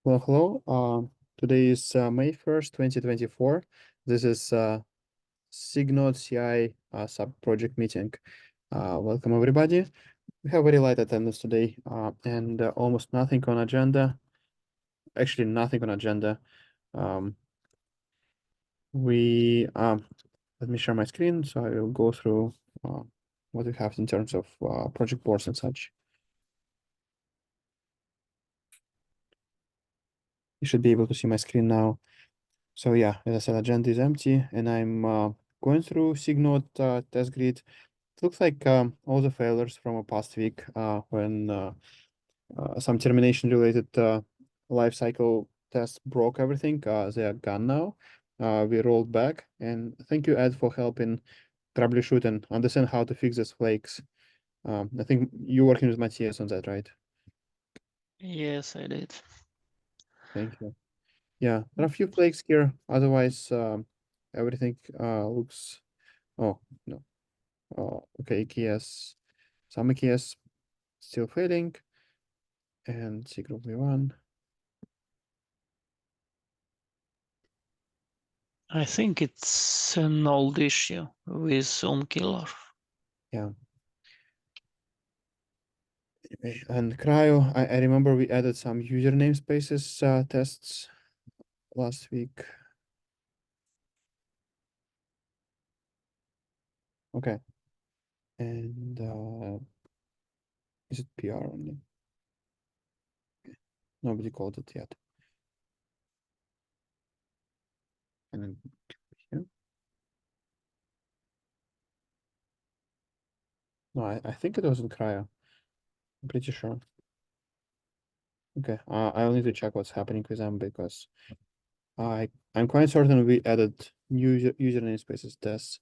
Well, hello. Today is May 1st, 2024. This is SIG Node CI sub-project meeting. Welcome, everybody. We have very light attendance today and almost nothing on agenda. Actually, nothing on agenda. Let me share my screen so I will go through what we have in terms of project boards and such. You should be able to see my screen now. So yeah, as I said, agenda is empty, and I'm going through SIG Node test grid. It looks like all the failures from a past week when some termination-related lifecycle tests broke everything. They are gone now. We rolled back, and thank you, Ed, for helping troubleshoot and understand how to fix these flakes. I think you're working with Matthias on that, right? Yes, I did. Thank you. Yeah, there are a few flakes here. Otherwise, everything looks. Oh no. Okay, EKS. Some EKS still failing, and C group V1. I think it's an old issue with killer. Yeah. And Cryo, I remember we added some user namespaces tests last week. Okay. And is it PR only? Okay. Nobody called it yet. And then here. No, I think it was in Cryo. I'm pretty sure. Okay, I'll need to check what's happening with them because I'm quite certain we added new user namespaces tests.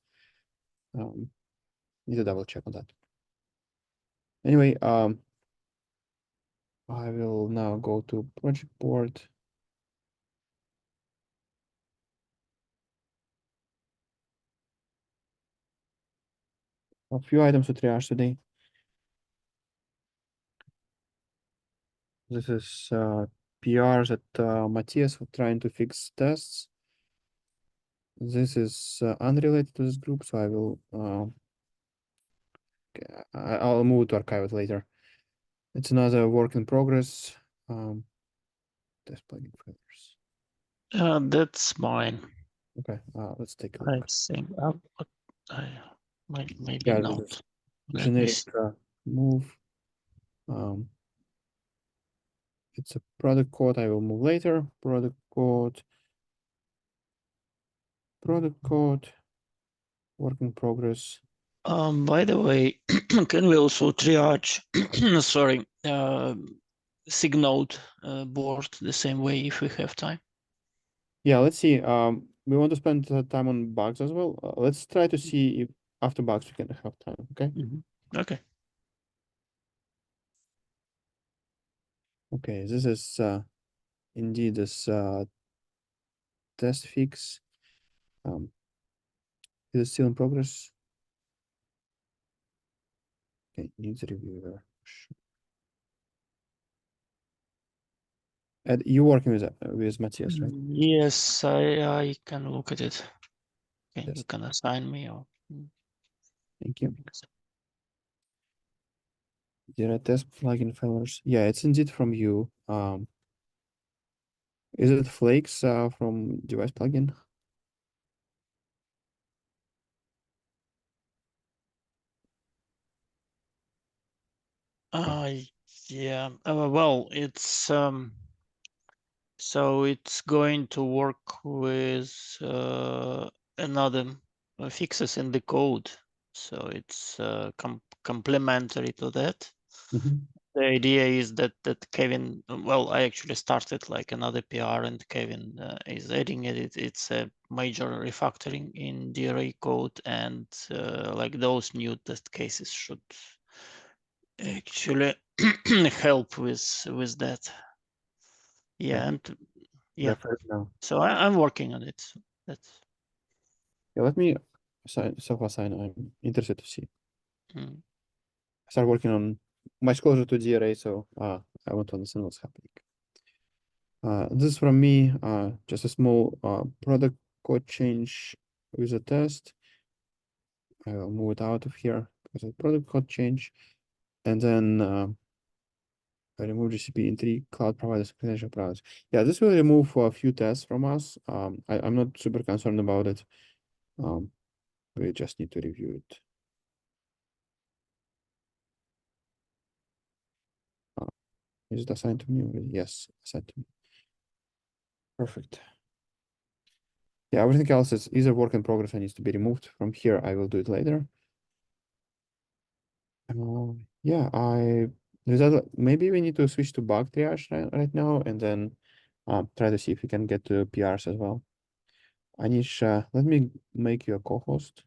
Need to double check on that. Anyway, I will now go to project board. A few items to triage today. This is PRs that Matthias was trying to fix tests. This is unrelated to this group, so I will I'll move to archive it later. It's another work in progress. Test plugin failures. That's mine. Okay, let's take a I look. think maybe Yeah, not. this is Let me generic see. move. It's a product code. I will move later. Product code. Work in progress. By the way, can we also triage? Sorry, SIG Node board the same way if we have time? Yeah, let's see. We want to spend time on bugs as well. Let's try to see if after bugs we can have time. Okay. Okay. Okay. This is indeed this test fix. Is it still in progress? Okay, needs reviewer. Ed, you working with Matthias, right? Yes, I can look at it. Okay, Yes. you can assign me or. Thank you. Did I test plugin failures? Yeah, it's indeed from you. Is it flakes from device plugin? Yeah. Well, it's so it's going to work with another fixes in the code. So it's complementary to that. The idea is that Kevin, well, I actually started like another PR and Kevin is adding it. It's a major refactoring in DRA code, and like those new test cases should actually help with that. Yeah, Okay. and yeah, Now. so I'm working on it. So that's Yeah, let me self-assign. I'm interested to see. mm. I start working on much closer to DRA, so I want to understand what's happening. This is from me, just a small product code change with a test. I'll move it out of here because of product code change. And then I remove GCP in three cloud providers, credential providers. Yeah, this will remove a few tests from us. I'm not super concerned about it. We just need to review it. Is it assigned to me already? Yes, assigned to me. Perfect. Yeah, everything else is either work in progress and needs to be removed from here. I will do it later. Yeah, maybe we need to switch to bug triage right now and then try to see if we can get to PRs as well. Anish, let me make you a co-host.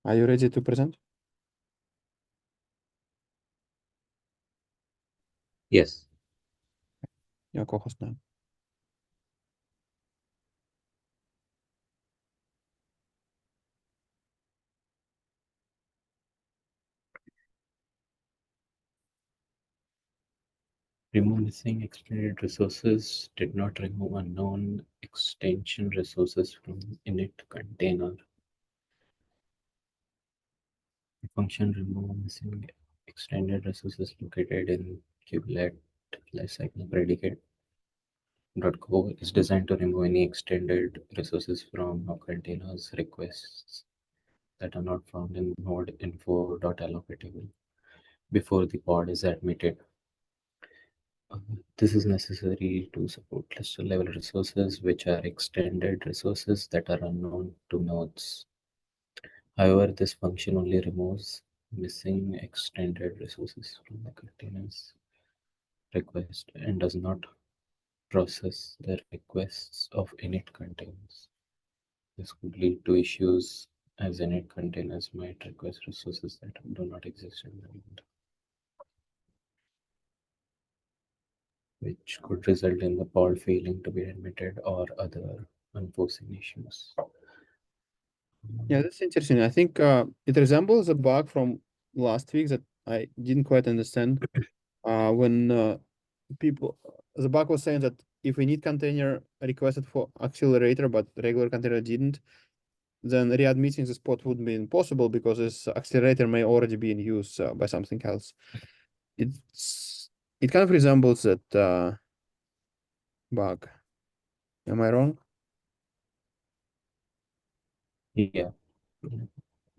Are you ready to present? Yes. You're a co-host now. Remove missing extended resources did not remove unknown extension resources from init container. The function remove missing extended resources located in kubelet lifecycle predicate.go is designed to remove any extended resources from a container's requests that are not found in node info.allocatable before the pod is admitted. This is necessary to support cluster level resources, which are extended resources that are unknown to nodes. However, this function only removes missing extended resources from the container's request and does not process the requests of init containers. This could lead to issues as init containers might request resources that do not exist in the node, which could result in the pod failing to be admitted or other unforeseen issues. Yeah, that's interesting. I think it resembles a bug from last week that I didn't quite understand. When the bug was saying that if we need container requested for accelerator, but regular container didn't, then readmitting the spot would be impossible because this accelerator may already be in use by something else. It kind of resembles that bug. Am I wrong? Yeah,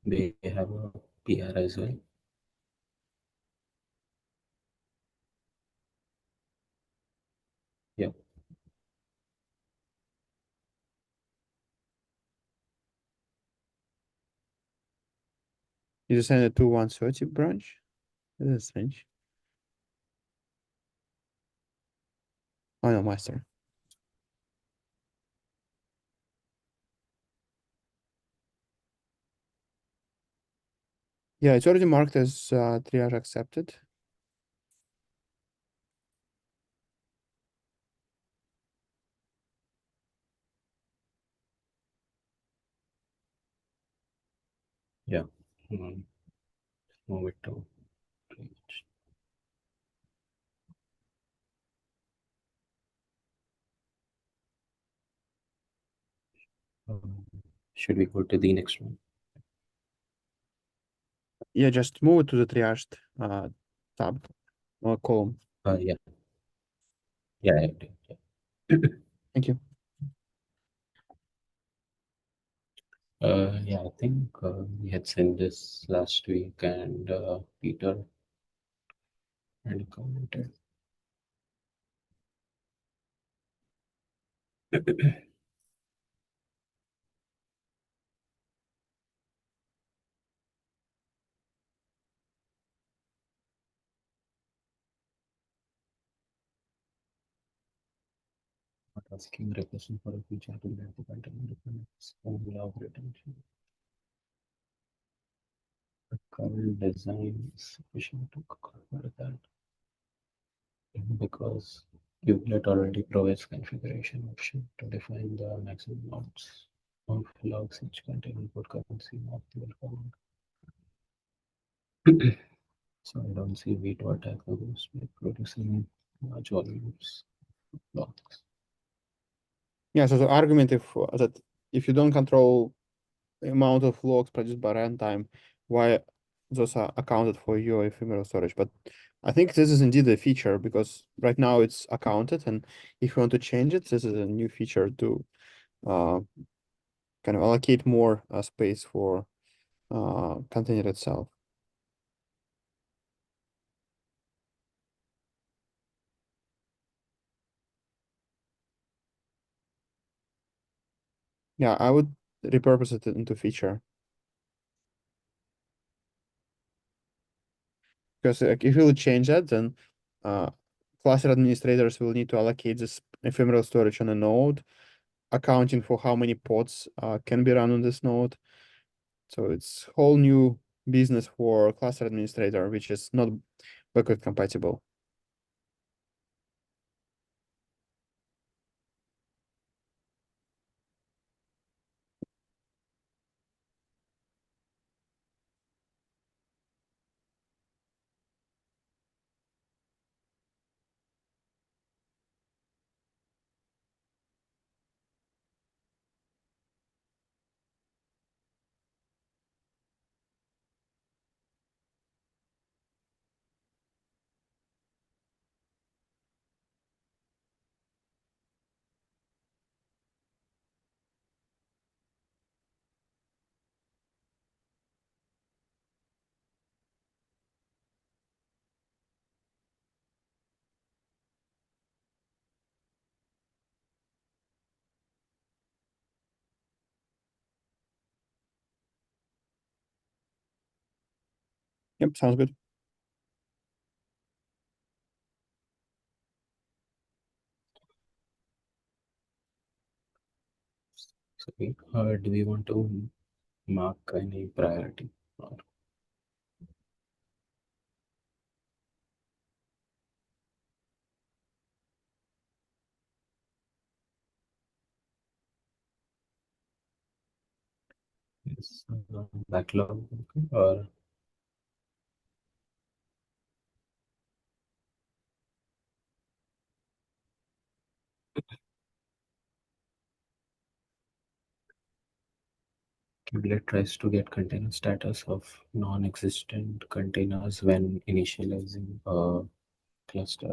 they have a PR as well. Yeah. You just send it to 130 branch? That's strange. Oh no, master. Yeah, it's already marked as triage accepted. Yeah. Move it to page. Should we go to the next one? Yeah, just move it to the triaged tab or column. Yeah. Yeah, I did. Yeah. Thank you. Yeah, I think we had sent this last week, and Peter had commented. Not asking requesting for a feature to get the container requirements only log retention. The current design is sufficient to cover that because kubelet already provides configuration option to define the maximum amounts of logs each container port currency of the command. So I don't see V2 attacker who's producing large volumes of logs. Yeah, so the argument that if you don't control the amount of logs produced by runtime, why those are accounted for your ephemeral storage? But I think this is indeed a feature because right now it's accounted, and if you want to change it, this is a new feature to kind of allocate more space for container itself. Yeah, I would repurpose it into feature. Because like, if you change that, then cluster administrators will need to allocate this ephemeral storage on a node, accounting for how many pods can be run on this node. So it's whole new business for cluster administrator, which is not backward compatible. Yep, sounds good. So do we want to mark any priority? Or is backlog okay? Or Kubernetes tries to get container status of non-existent containers when initializing a cluster.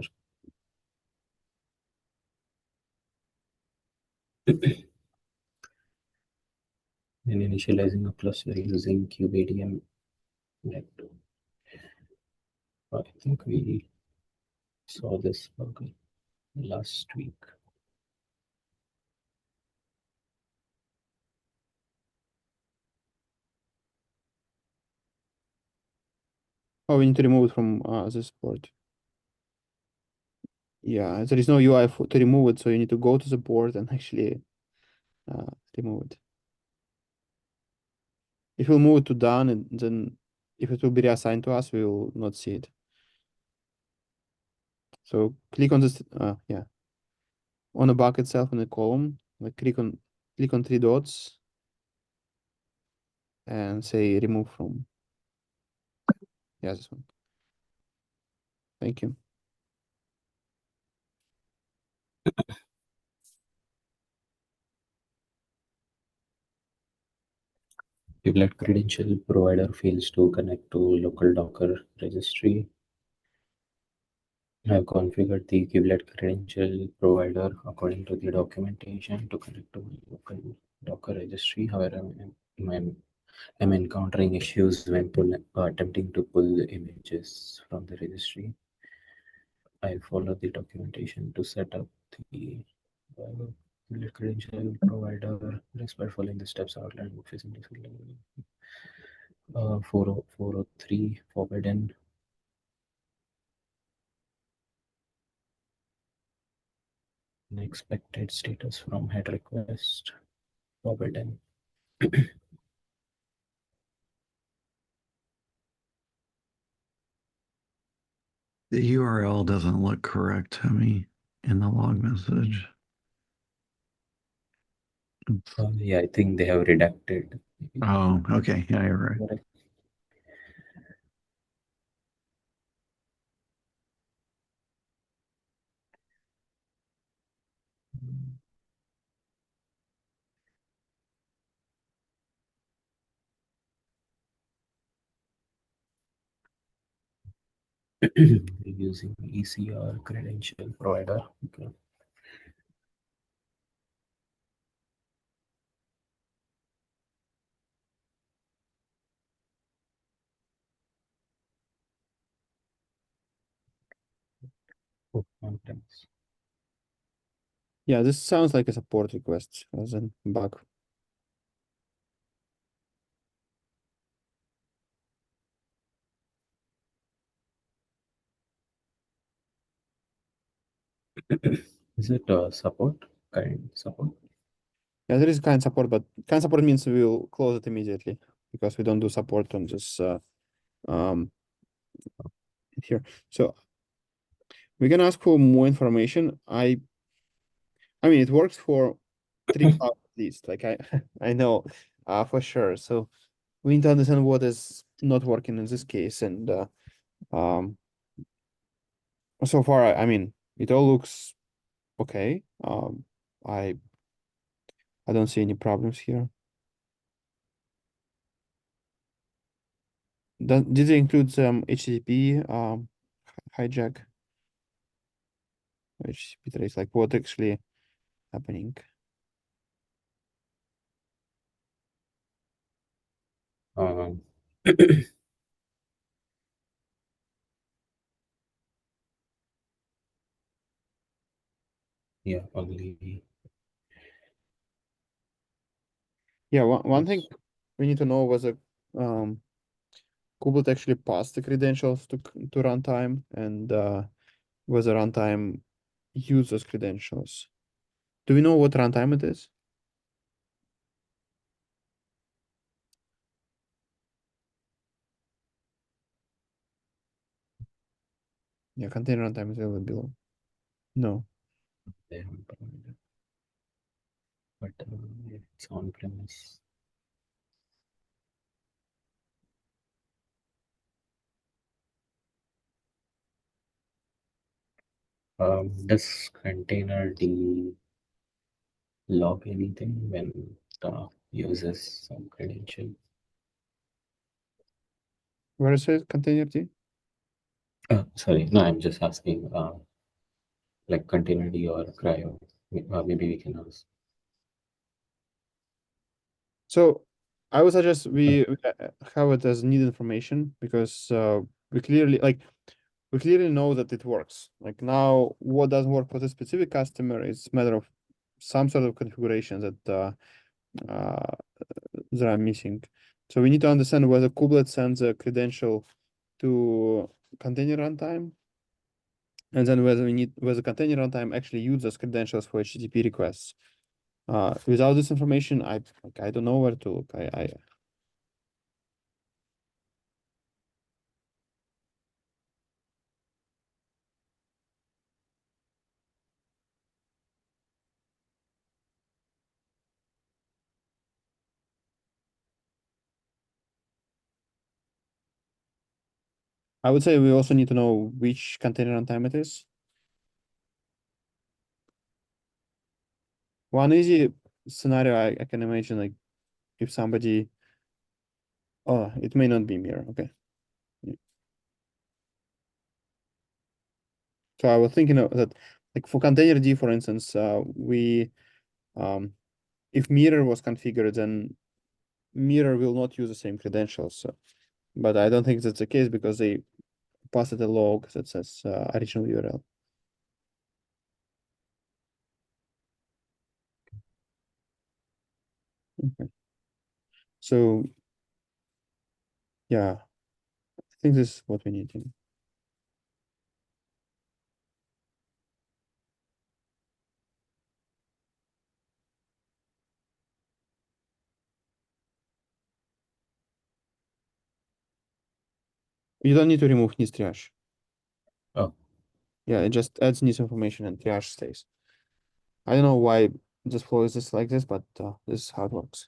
When initializing a cluster using kubedm net. I think we saw this bug last week. Oh, we need to remove it from this port. Yeah, there is no UI to remove it, so you need to go to the port and actually remove it. If we'll move it to done, and then if it will be reassigned to us, we will not see it. So click on this, yeah, on the bucket itself in the column, like click on 3 dots and say remove from. Yeah, this one. Thank you. Kubernetes credential provider fails to connect to local Docker registry. I have configured the kubelet credential provider according to the documentation to connect to my local Docker registry. However, I'm encountering issues when attempting to pull images from the registry. I follow the documentation to set up the kubelet credential provider despite following the steps outlined facing the 403 forbidden. Unexpected status from head request forbidden. The URL doesn't look correct to me in the log message. Yeah, I think they have redacted. Oh, okay. Yeah, you're right. using ECR credential provider. Okay. On-premise. Yeah, this sounds like a support request as a bug. Is it support? Kind support? Yeah, there is kind support, but kind support means we'll close it immediately because we don't do support on this here. So we can ask for more information. I mean, it works for 3 clouds at least. Like I know for sure. So we need to understand what is not working in this case. And um, so far, I mean, it all looks okay. I don't see any problems here. Did it include some HTTP hijack? HTTP trace, like what actually happening? Um, yeah, only. Yeah, one thing we need to know was a Kubernetes actually passed the credentials to runtime, and whether runtime use those credentials. Do we know what runtime it is? Yeah, container runtime is a little below. No. They haven't provided. But it's on premise. Does container D log anything when the uses some credential? Where is it? Container D? Sorry, no, I'm just asking, like container D or cryo. Maybe we can ask. So I would suggest we have it as need information because we clearly know that it works. Like now, what doesn't work for the specific customer is a matter of some sort of configuration that are missing. So we need to understand whether kubelet sends a credential to container runtime, and then whether container runtime actually uses credentials for HTTP requests. Without this information, I don't know where to look. I would say we also need to know which container runtime it is. One easy scenario I can imagine, like if somebody, oh, it may not be Mirror. Okay. Yeah. So I was thinking of that, like for container D, for instance, if Mirror was configured, then Mirror will not use the same credentials. So, but I don't think that's the case because they passed a log that says original URL. Okay. So yeah, I think this is what we need to. You don't need to remove needs triage. Oh, Yeah, it just adds needs information and triage stays. I don't know why this flow is just like this, but this is how it works.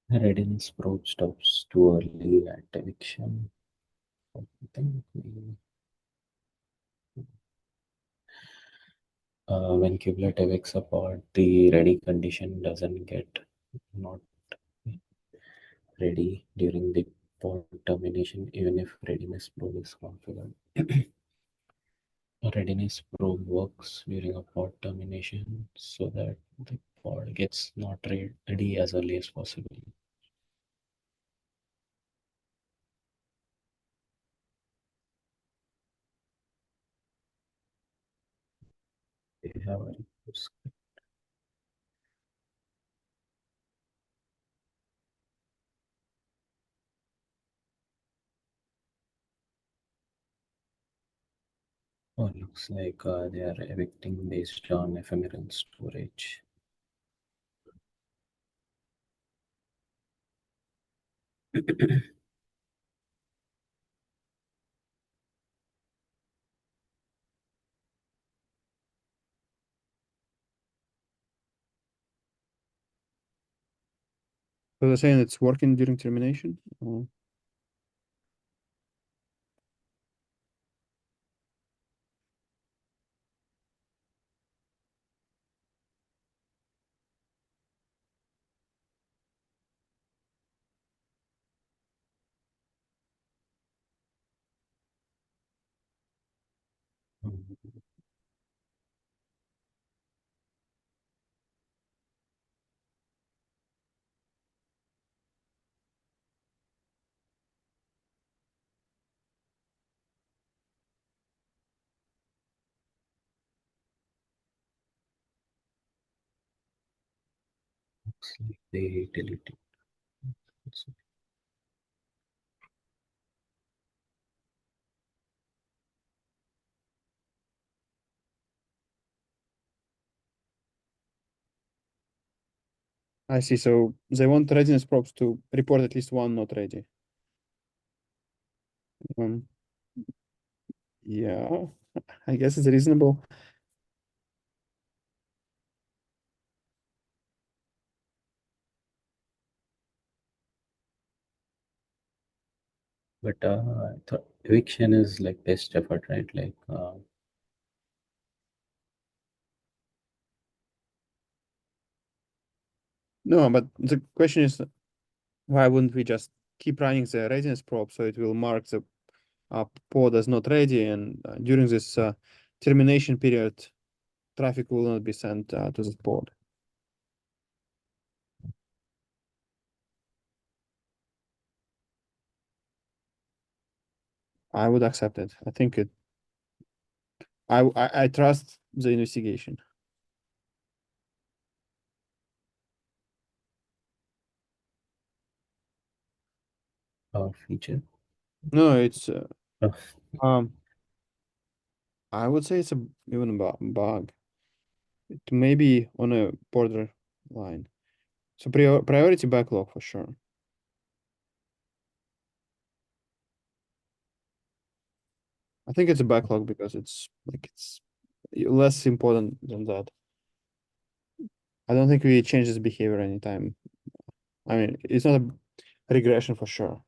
readiness probe stops too early at eviction. I think when kubelet evicts a pod, the ready condition doesn't get not ready during the pod termination, even if readiness probe is configured. A readiness probe works during a pod termination so that the pod gets not ready as early as possible. They have a Oh, looks like they are evicting based on ephemeral storage. So they're saying it's working during termination? Oh. Looks like they deleted. I see. So they want readiness probes to report at least one not ready. Yeah, I guess it's reasonable. But I thought eviction is like best effort, right? Like No, but the question is, why wouldn't we just keep running the readiness probe so it will mark the pod as not ready, and during this termination period, traffic will not be sent to the pod. I would accept it. I think it. I trust the investigation. our feature. No, it's Oh, I would say it's even a bug. It may be on a border line. So priority backlog for sure. I think it's a backlog because it's less important than that. I don't think we change this behavior anytime. I mean, it's not a regression for sure.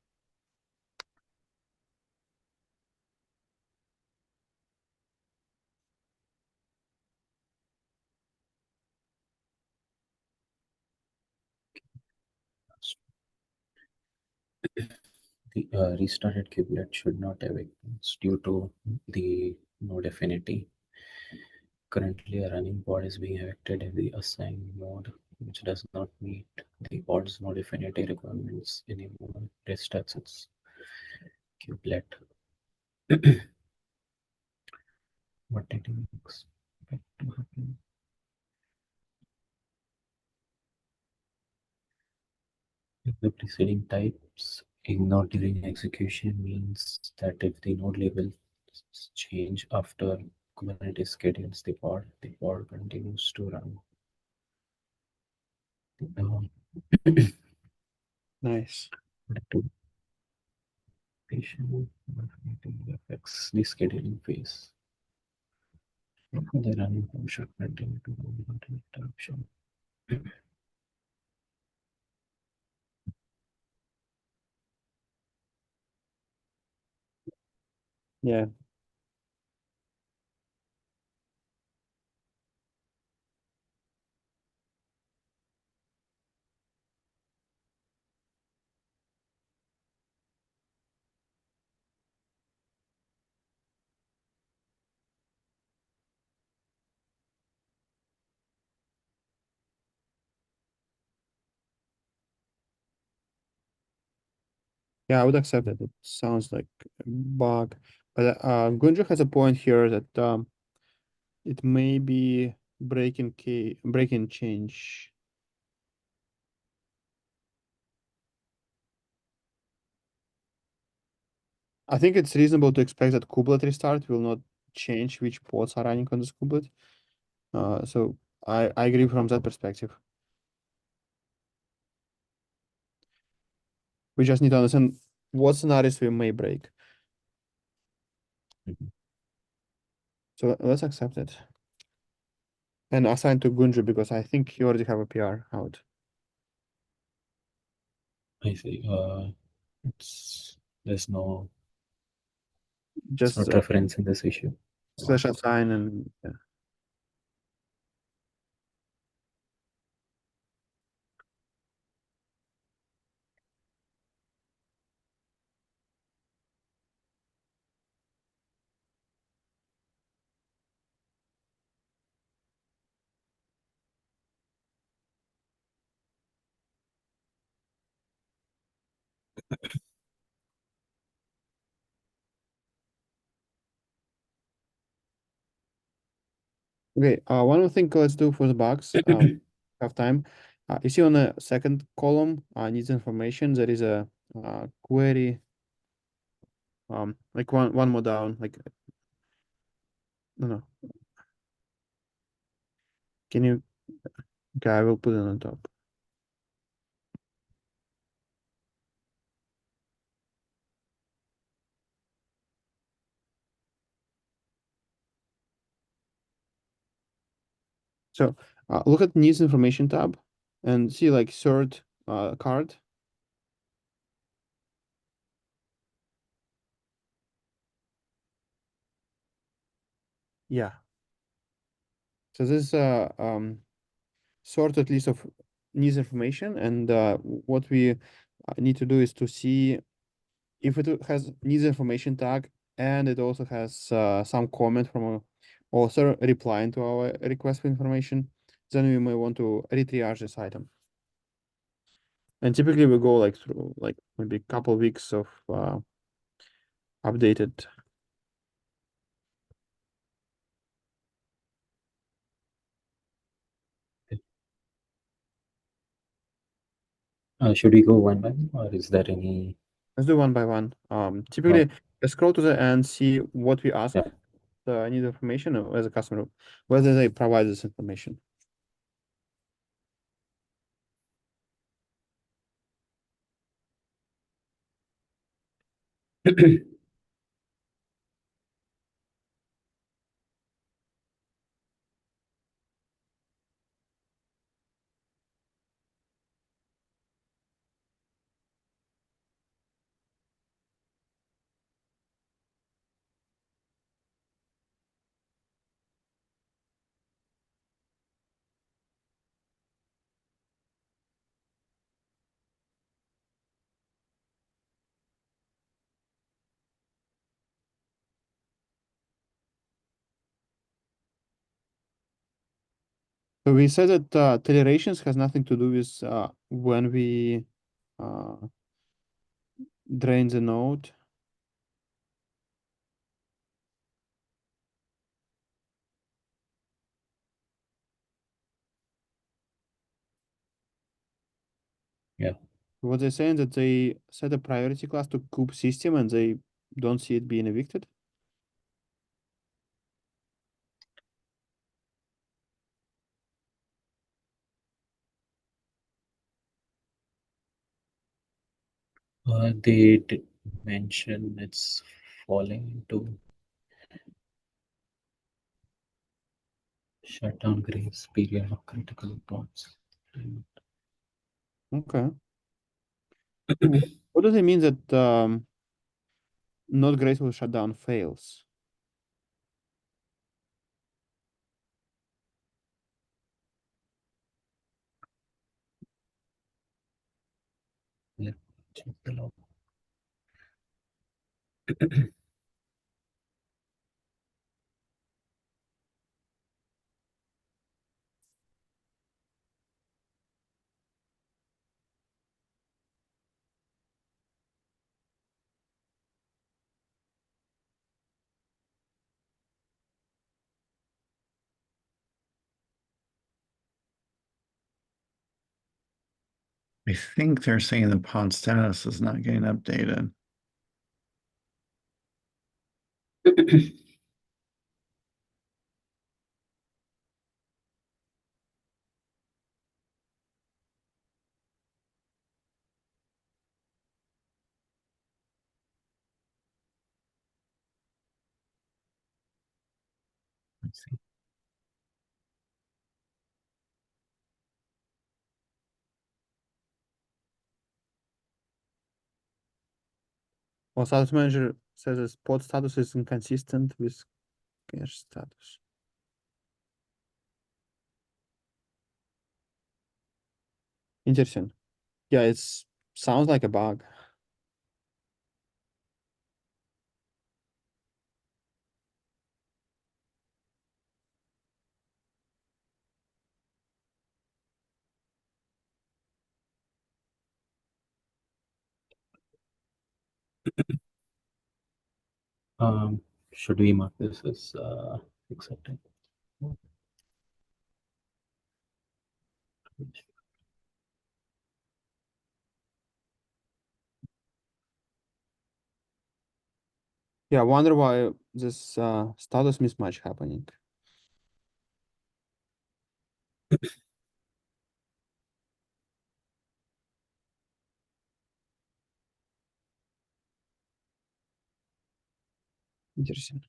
the restarted kubelet should not evict. It's due to the node affinity. Currently, a running pod is being evicted in the assigned node, which does not meet the pod's node affinity requirements anymore. Restarts its kubelet. What did you expect to happen? If the preceding types ignored during execution means that if the node labels change after Kubernetes schedules the pod continues to run. Nice. Patient affects the scheduling phase. The running time should continue to go without any interruption. Yeah. Yeah, I would accept it. It sounds like a bug. But Gunjo has a point here that it may be breaking change. I think it's reasonable to expect that kubelet restart will not change which pods are running on this kubelet. So I agree from that perspective. We just need to understand what scenarios we may break. Mhm. So let's accept it. And assign to Gunju because I think you already have a PR out. I see. There's no Just reference in this issue. slash assign and yeah. Okay, one more thing let's do for the bugs. Have time. You see on the second column, needs information, there is a query, like one more down, like no. Can you okay, I will put it on top. So look at needs information tab and see like third card. Yeah. So this sort at least of needs information, and what we need to do is to see if it has needs information tag and it also has some comment from a author replying to our request for information, then we may want to retriage this item. And typically we go like through like maybe a couple weeks of updated. Should we go one by one, or is there any? Let's do one by one. Typically, let's scroll to the end, see what we ask, Yeah. the need information as a customer, whether they provide this information. So we said that tolerations has nothing to do with when we uh, drain the node. Yeah. What they're saying that they set a priority class to kube system and they don't see it being evicted. They did mention it's falling into shutdown grace period of critical points. Okay. What does it mean that node graceful shutdown fails? Let's check the log. I think they're saying the pod status is not getting updated. Let's see. Well, status manager says this pod status is inconsistent with cache status. Interesting. Yeah, it's sounds like a bug. Should we mark this as accepted? Yeah, I wonder why this status mismatch happening. Interesting.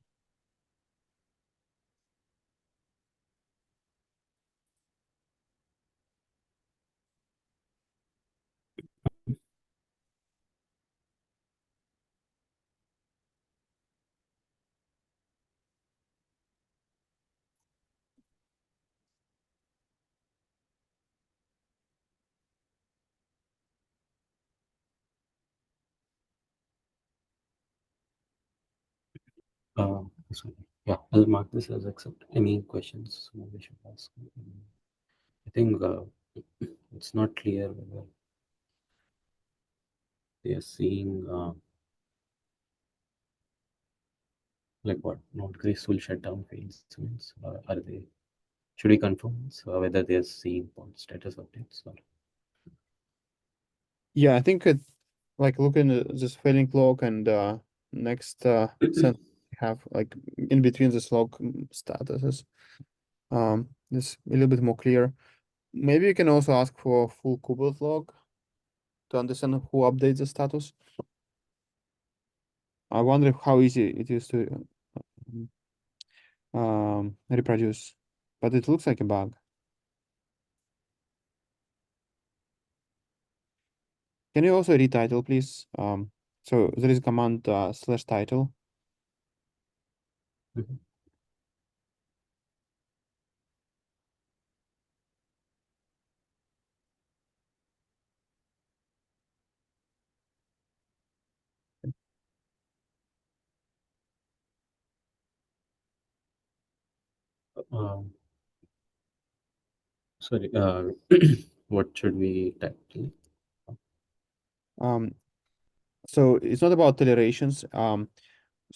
Sorry. Yeah, I'll mark this as accepted. Any questions we should ask? I think it's not clear whether they are seeing like what not graceful shutdown fails means. Are they? Should we confirm this, whether they are seeing pod status updates or? Yeah, I think it like looking at this failing log and next sentence have like in between this log statuses. It's a little bit more clear. Maybe you can also ask for full kubelet log to understand who updates the status. I wonder how easy it is to reproduce, but it looks like a bug. Can you also retitle, please? So there is a command slash title. Mhm. Um, Sorry, what should we type? Um, so it's not about tolerations. So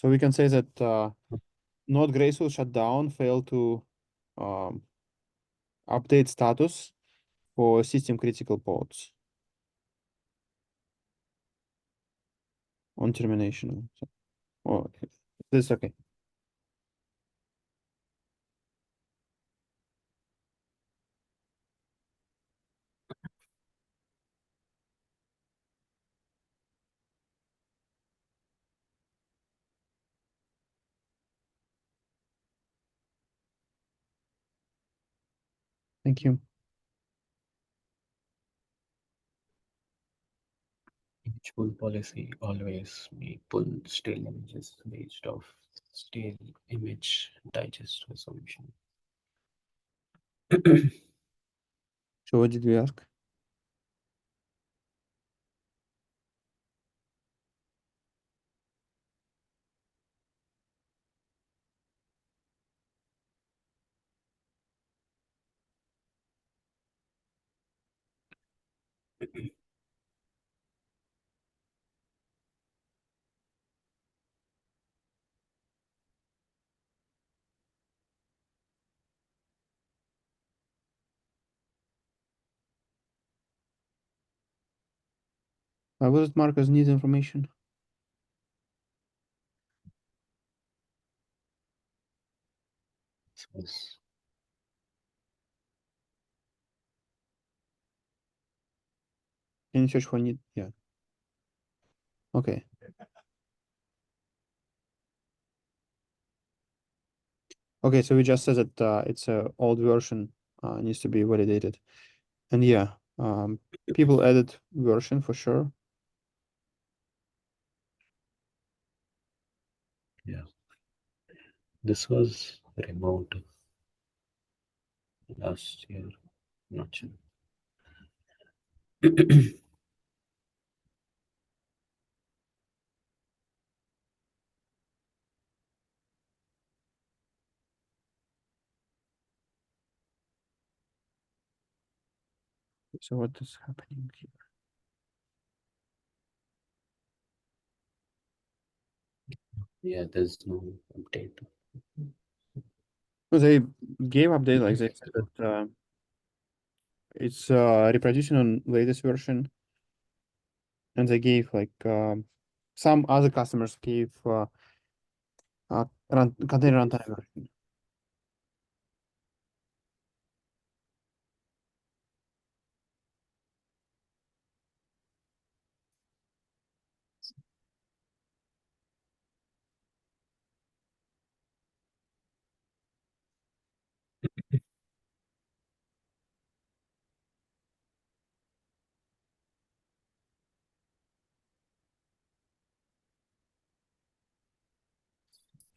we can say that node graceful shutdown failed to um, update status for system critical pods on termination. So, oh, this is okay. Thank you. Each pull policy always may pull stale images based off stale image digest resolution. So what did we ask? Why was it marked as needs information? This was Can you search for need? Yeah. Okay. Okay, so we just said that it's a old version needs to be validated. And yeah, people added version for sure. yeah. This was removed last year. Not sure. So what is happening here? Yeah, there's no update. Well, they gave update, like they said that it's reproducing on latest version, and they gave like some other customers gave container runtime version.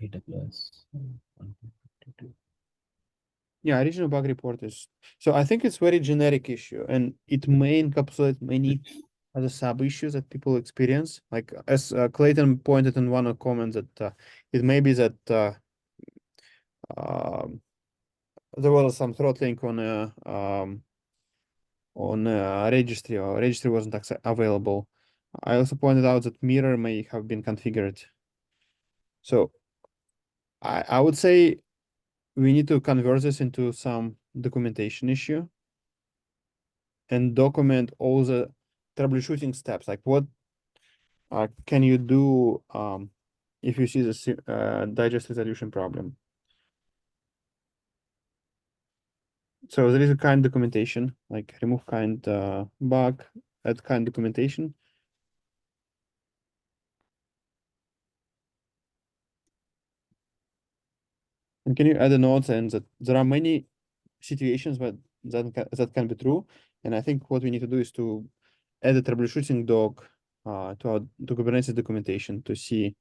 AWS 1.52. Yeah, original bug report is so I think it's very generic issue, and it may encapsulate many other sub issues that people experience. Like as Clayton pointed in one of the comments that it may be that um, there was some throttling on a registry, or registry wasn't available. I also pointed out that mirror may have been configured. So I would say we need to convert this into some documentation issue and document all the troubleshooting steps. Like what can you do if you see the digest resolution problem? So there is a kind documentation, like remove kind bug, add kind documentation. And can you add a note and that there are many situations where that can be true. And I think what we need to do is to add a troubleshooting doc to our to Kubernetes documentation to see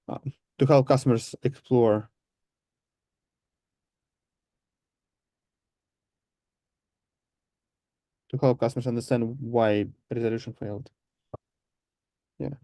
uh, to help customers explore. To help customers understand why resolution failed. Yeah.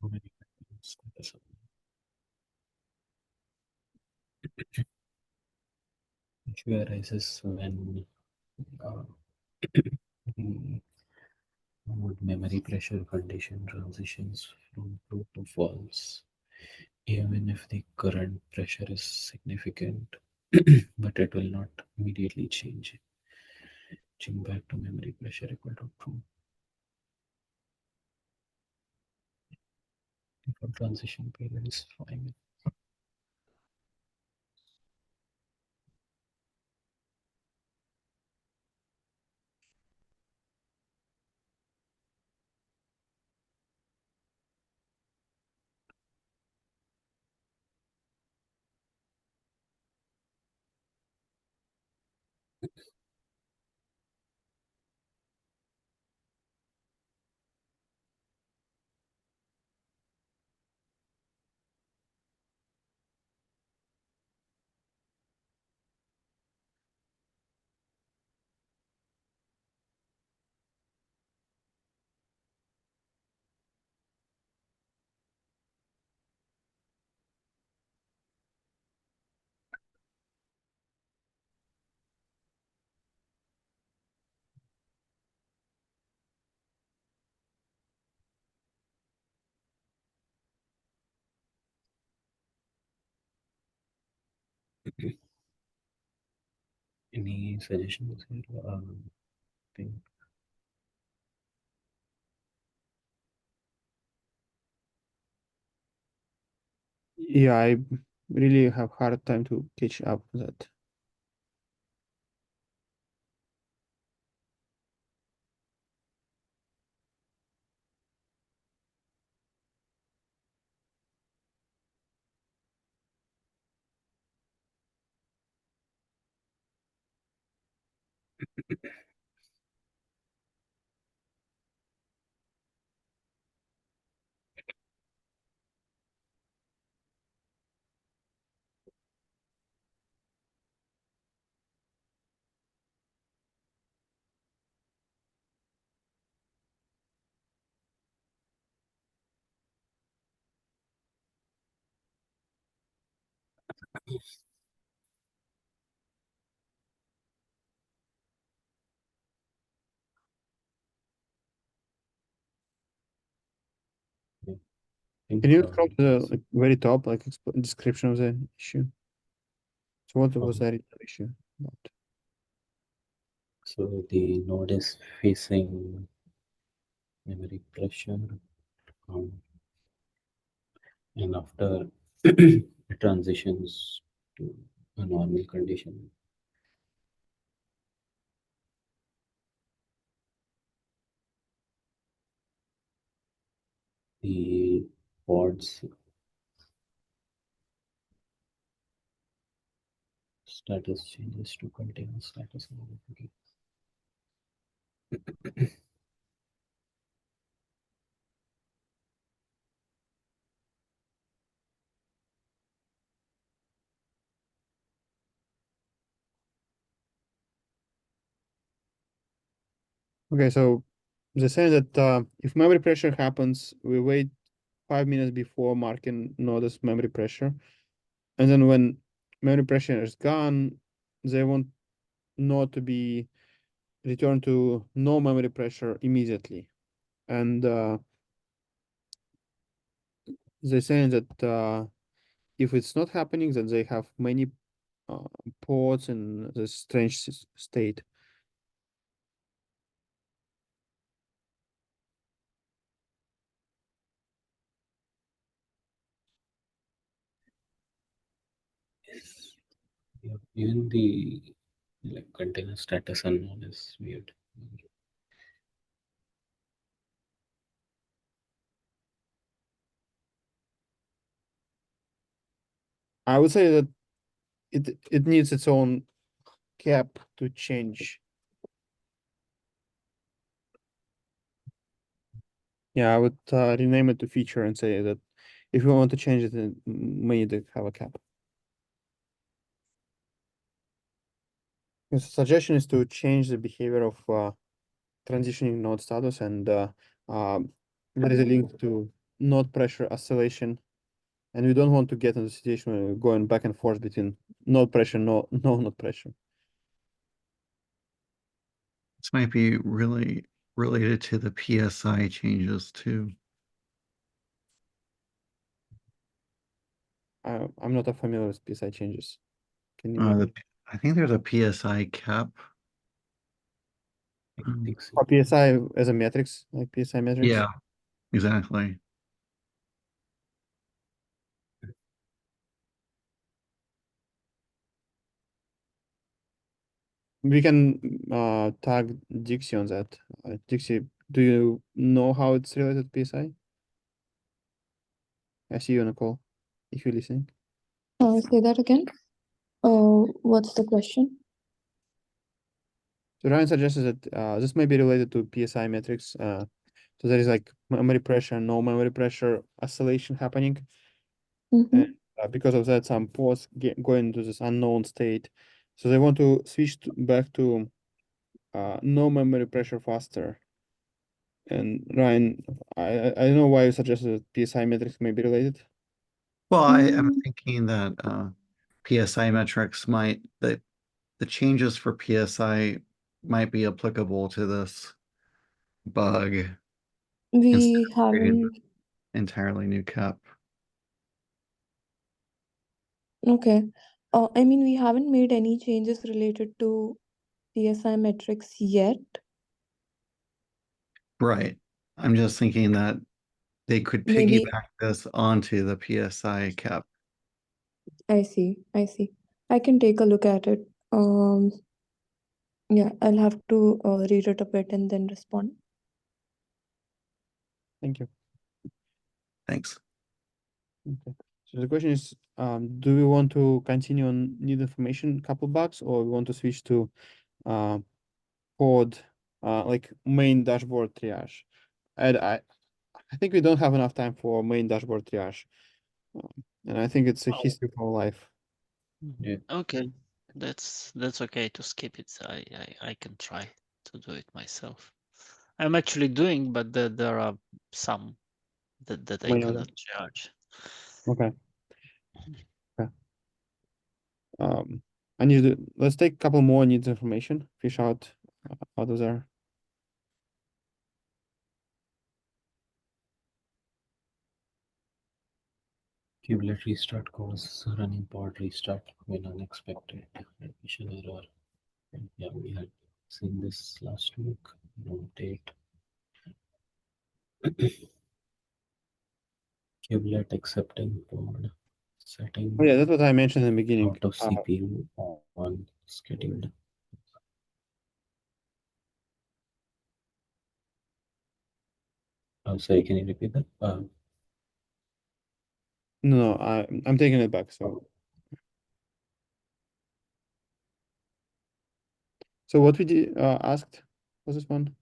How many items status of issue arises when uh, would memory pressure condition transitions from true to false, even if the current pressure is significant, but it will not immediately change. Changing back to memory pressure equal to true. Default transition period is 5 minutes. Any suggestions here? Think Yeah, I really have hard time to catch up with that. think Can you scroll to the like, very top, like description of the issue? So what was that issue about? so the node is facing memory pressure, and after it transitions to a normal condition, the pods status changes to container status. Okay. Okay, so they're saying that if memory pressure happens, we wait 5 minutes before marking notice memory pressure. And then when memory pressure is gone, they want node to be returned to no memory pressure immediately. And they're saying that if it's not happening, then they have many ports in this strange state. Yeah, even the like container status unknown is weird. I would say that it needs its own cap to change. Yeah, I would rename it to feature and say that if you want to change it, then we need to have a cap. The suggestion is to change the behavior of transitioning node status, and there is a link to node pressure oscillation. And we don't want to get in the situation where we're going back and forth between node pressure, no node pressure. This might be really related to the PSI changes too. I'm not familiar with PSI changes. Can you I think there's a PSI cap. I think so. or PSI as a matrix, like PSI matrix? Yeah, exactly. We can tag Dixie on that. Dixie, do you know how it's related to PSI? I see you on a call, if you're listening. Say that again. What's the question? So Ryan suggested that this may be related to PSI metrics. So there is like memory pressure, no memory pressure oscillation happening. Mm-hmm. And because of that, some ports going into this unknown state. So they want to switch back to no memory pressure faster. And Ryan, I don't know why you suggested that PSI metrics may be related. Well, I am thinking that PSI metrics might that the changes for PSI might be applicable to this bug instead We of creating haven't. an entirely new cap. Okay. I mean, we haven't made any changes related to PSI metrics yet. Right. I'm just thinking that they could Maybe. piggyback this onto the PSI cap. I see. I can take a look at it. Yeah, I'll have to read it a bit and then respond. Thank you. Thanks. Okay. So the question is, do we want to continue on need information couple bucks, or we want to switch to pod, like main dashboard triage? I think we don't have enough time for main dashboard triage, and I think it's a history of our life. Yeah. Okay, that's okay to skip it. I can try to do it myself. I'm actually doing, but there are some that I Many of them. cannot charge. Okay. I need to let's take a couple more needs information, fish out out of there. Kubelet restart cause running pod restart when unexpected admission error. And yeah, we had seen this last week. Notate. Kubelet accepting pod setting. Oh yeah, that's what I mentioned in the beginning. Out of CPU on scheduled. Sorry, can you repeat that? No, I'm taking it back. So what we did asked was this one,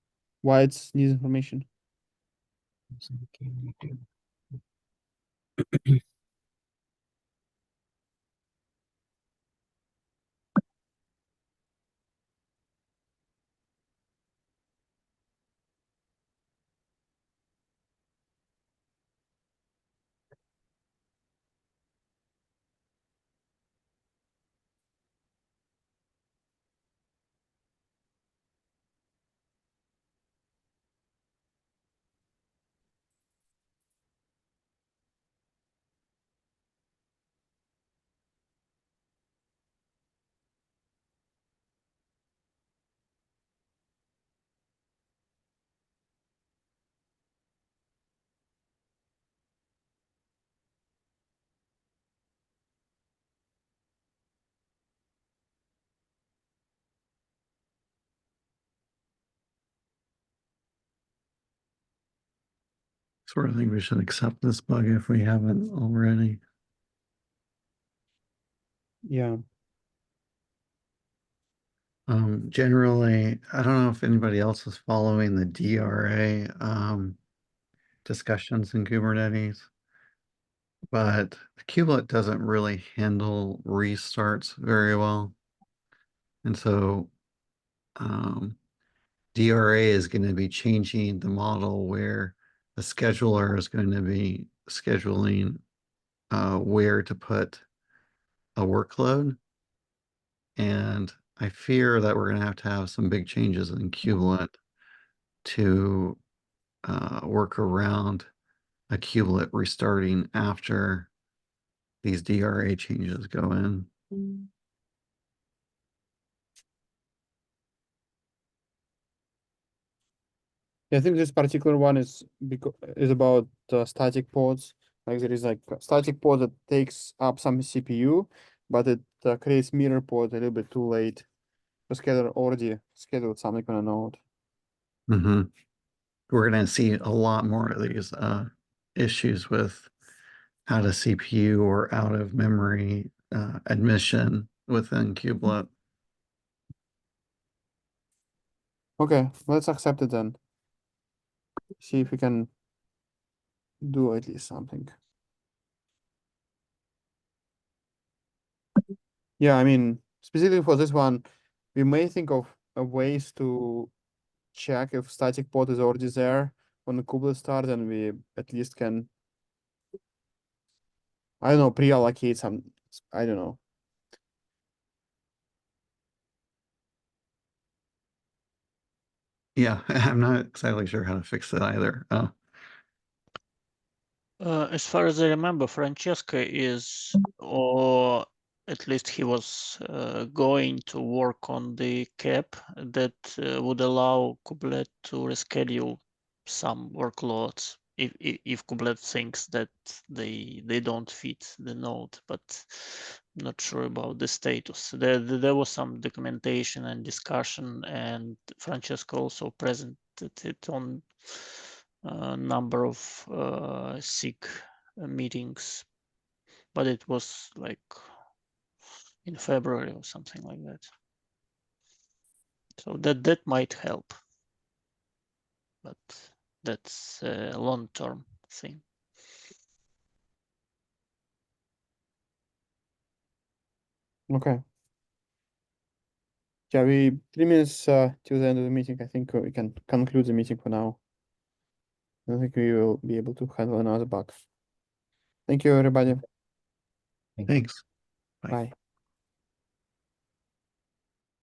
why it's needs information. Sort of think we should accept this bug if we haven't already. Yeah. Generally, I don't know if anybody else is following the DRA discussions in Kubernetes, but the kubelet doesn't really handle restarts very well. And so DRA is going to be changing the model where the scheduler is going to be scheduling where to put a workload. And I fear that we're going to have some big changes in kubelet to work around a kubelet restarting after these DRA changes go in. Yeah, I think this particular one is about static pods. Like there is like a static pod that takes up some CPU, but it creates mirror pod a little bit too late. The scheduler already scheduled something on a node. Mm-hmm. We're going to see a lot more of these issues with out of CPU or out of memory admission within kubelet. Okay, let's accept it then. See if we can do at least something. Yeah, I mean, specifically for this one, we may think of ways to check if static pod is already there on the kubelet start, and we at least can, I don't know, pre-allocate some, I don't know. Yeah, I'm not exactly sure how to fix it either. As far as I remember, Francesca is or at least he was going to work on the cap that would allow Kubernetes to reschedule some workloads if Kubernetes thinks that they don't fit the node, but I'm not sure about the status. There was some documentation and discussion, and Francesco also presented it on a number of SIG meetings, but it was like in February or something like that. So that might help, but that's a long-term thing. Okay. Yeah, we 3 minutes to the end of the meeting. I think we can conclude the meeting for now. I don't think we will be able to handle another bug. Thank you, everybody. Thank you. Thanks. Bye. Bye.